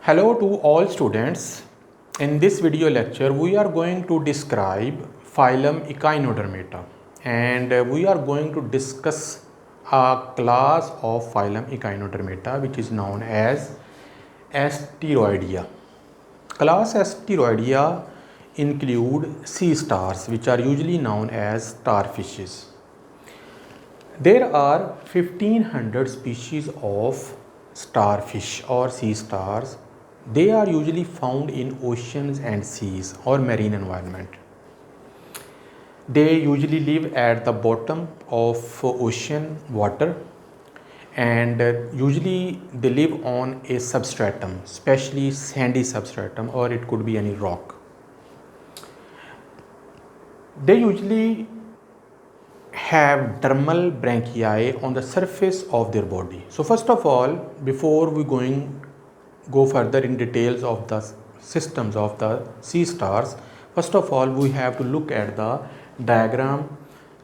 Hello to all students. In this video lecture, we are going to describe phylum Echinodermata and we are going to discuss a class of phylum Echinodermata which is known as Asteroidea. Class Asteroidea include sea stars which are usually known as starfishes. There are 1500 species of starfish or sea stars. They are usually found in oceans and seas or marine environment. They usually live at the bottom of ocean water and usually they live on a substratum, especially sandy substratum, or it could be any rock. They usually have dermal branchii on the surface of their body. So first of all, before we go further in details of the systems of the sea stars, first of all we have to look at the diagram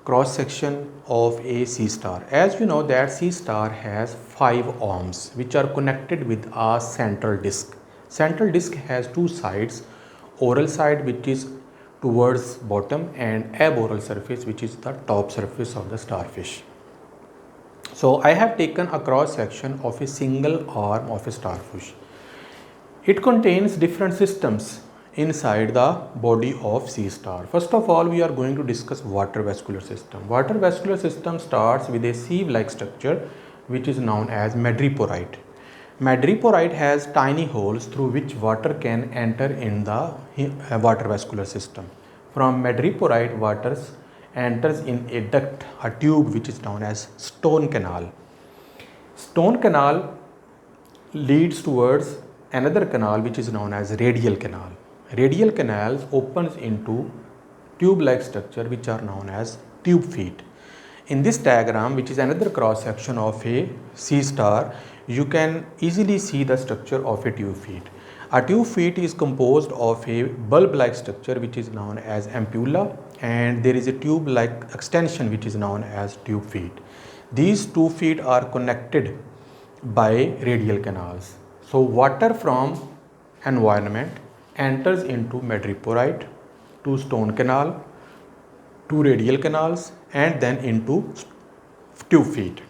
cross section of a sea star. As you know that sea star has 5 arms which are connected with a central disk. Central disk has 2 sides, oral side which is towards bottom and aboral surface which is the top surface of the starfish. So I have taken a cross section of a single arm of a starfish. It contains different systems inside the body of sea star. First of all, we are going to discuss water vascular system. Water vascular system starts with a sieve-like structure which is known as madreporite. Madreporite has tiny holes through which water can enter in the water vascular system. From madreporite, water enters in a duct, a tube which is known as stone canal. Stone canal leads towards another canal which is known as radial canal. Radial canals opens into tube-like structure which are known as tube feet. In this diagram, which is another cross section of a sea star, you can easily see the structure of a tube feet. A tube feet is composed of a bulb-like structure which is known as ampulla, and there is a tube-like extension which is known as tube feet. These two feet are connected by radial canals. So water from environment enters into madreporite, to stone canal, to radial canals, and then into tube feet.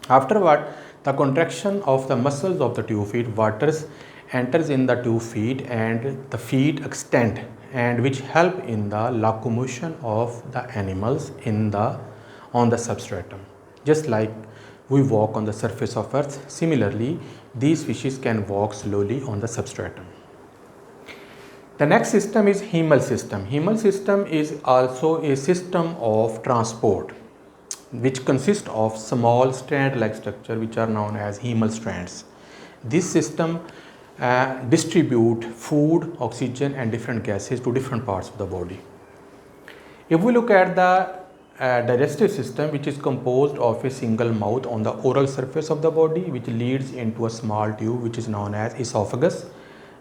Afterward, the contraction of the muscles of the tube feet, water enters in the tube feet and the feet extend, and which help in the locomotion of the animals on the substratum. Just like we walk on the surface of earth, similarly these fishes can walk slowly on the substratum. The next system is hemal system. Hemal system is also a system of transport which consists of small strand-like structure which are known as hemal strands. This system distribute food, oxygen and different gases to different parts of the body. If we look at the digestive system, which is composed of a single mouth on the oral surface of the body, which leads into a small tube which is known as esophagus,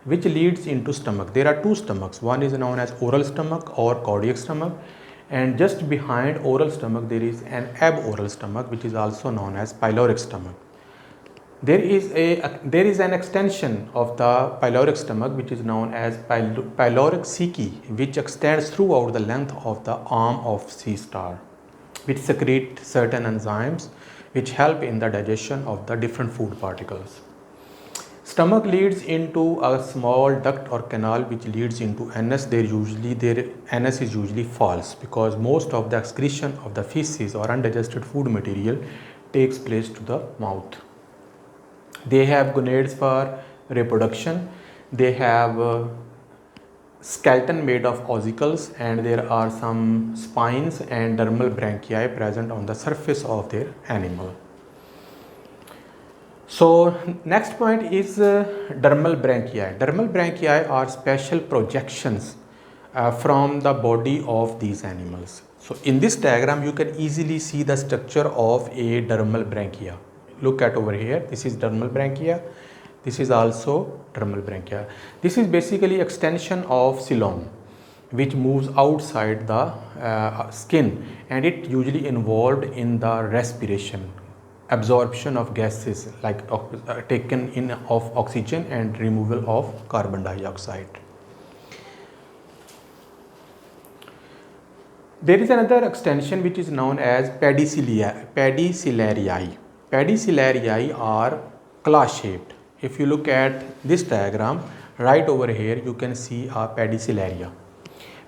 which leads into stomach. There are 2 stomachs. One is known as oral stomach or cardiac stomach, and just behind oral stomach there is an aboral stomach which is also known as pyloric stomach. There is an extension of the pyloric stomach which is known as pyloric ceci, which extends throughout the length of the arm of sea star, which secrete certain enzymes which help in the digestion of the different food particles. Stomach leads into a small duct or canal which leads into anus. Their anus is usually false because most of the excretion of the feces or undigested food material takes place to the mouth. They have gonads for reproduction. They have skeleton made of ossicles, and there are some spines and dermal branchii present on the surface of their animal. So next point is dermal branchii. Dermal branchii are special projections from the body of these animals. So in this diagram you can easily see the structure of a dermal branchia. Look at over here, this is dermal branchia, this is also dermal branchia. This is basically extension of coelom which moves outside the skin, and it usually involved in the respiration. absorption of gases like taken in of oxygen and removal of carbon dioxide. There is another extension which is known as pedicellariae. Pedicellariae are claw-shaped. If you look at this diagram, right over here you can see a pedicellaria.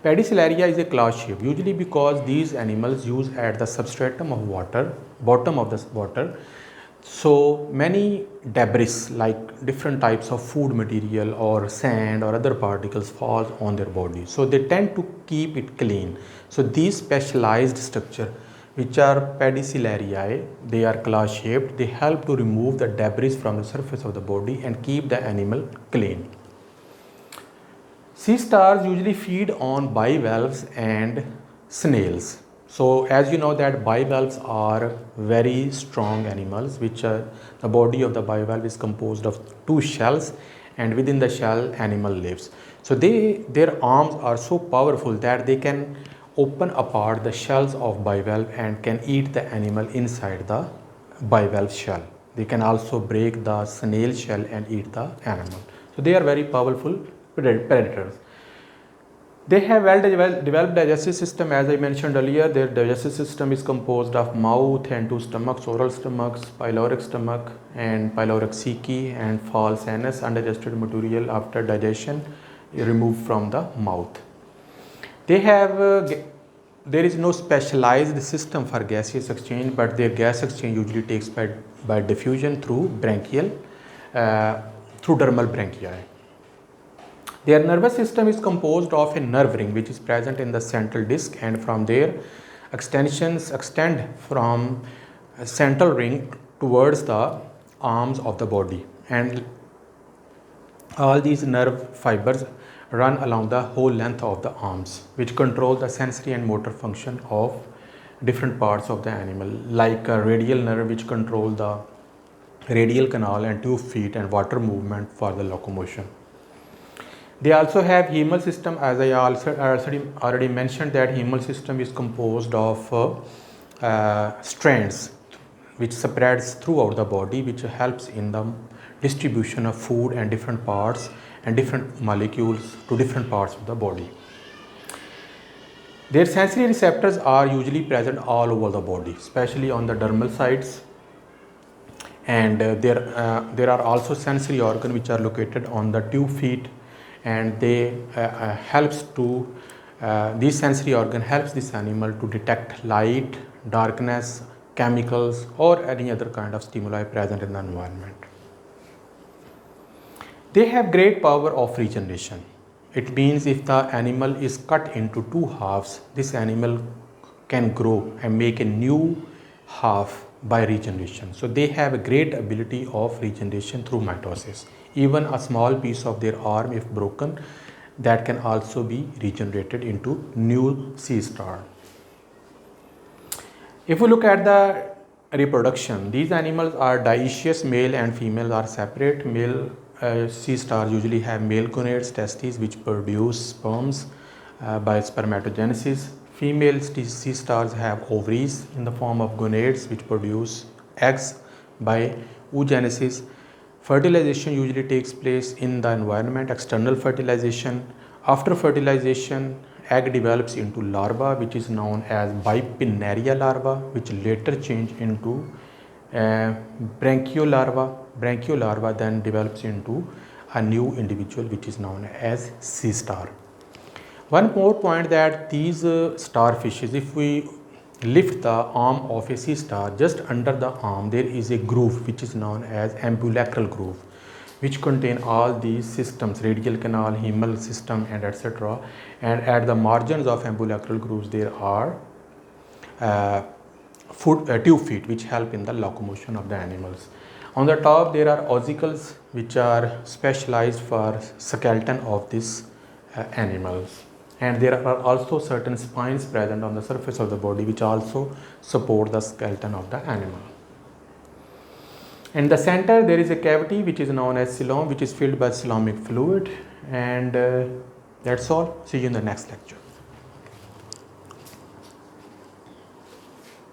Pedicellaria is a claw shape, usually because these animals use at the substratum of water, bottom of the water. So many debris like different types of food material or sand or other particles falls on their body. So they tend to keep it clean. So these specialized structure which are pedicellariae, they are claw shaped, they help to remove the debris from the surface of the body and keep the animal clean. Sea stars usually feed on bivalves and snails. So as you know that bivalves are very strong animals which the body of the bivalve is composed of two shells and within the shell animal lives. So their arms are so powerful that they can open apart the shells of bivalve and can eat the animal inside the bivalve shell. They can also break the snail shell and eat the animal. So they are very powerful predators. They have well developed digestive system. As I mentioned earlier, their digestive system is composed of mouth and two stomachs, oral stomachs, pyloric stomach and pyloric ceci and false anus. Undigested material after digestion removed from the mouth. They have there is no specialized system for gaseous exchange, but their gas exchange usually takes by diffusion through branchial, through dermal branchiae. Their nervous system is composed of a nerve ring which is present in the central disc, and from there extensions extend from central ring towards the arms of the body, and all these nerve fibers run along the whole length of the arms which control the sensory and motor function of different parts of the animal, like a radial nerve which control the radial canal and tube feet and water movement for the locomotion. They also have hemal system. As I already mentioned that hemal system is composed of strands which spreads throughout the body, which helps in the distribution of food and different parts and different molecules to different parts of the body. Their sensory receptors are usually present all over the body, especially on the dermal sides, and there are also sensory organs which are located on the tube feet, and they helps to these sensory organ helps this animal to detect light, darkness, chemicals or any other kind of stimuli present in the environment. They have great power of regeneration. It means if the animal is cut into two halves, this animal can grow and make a new half by regeneration. So they have a great ability of regeneration through mitosis. Even a small piece of their arm, if broken, that can also be regenerated into new sea star. If we look at the reproduction, these animals are dioecious. Male and female are separate. Male sea stars usually have male gonads, testes, which produce sperms by spermatogenesis. Female sea stars have ovaries in the form of gonads which produce eggs by oogenesis. Fertilization usually takes place in the environment, external fertilization. After fertilization, egg develops into larva which is known as bipinnaria larva, which later change into brachiolarva. Brachiolarva then develops into a new individual which is known as sea star. One more point that these starfishes, if we lift the arm of a sea star, just under the arm there is a groove which is known as ambulacral groove, which contain all these systems, radial canal, hemal system and etc. And at the margins of ambulacral grooves there are tube feet which help in the locomotion of the animals. On the top there are ossicles which are specialized for skeleton of these animals, and there are also certain spines present on the surface of the body which also support the skeleton of the animal. In the center there is a cavity which is known as coelom, which is filled by coelomic fluid, and that's all. See you in the next lecture.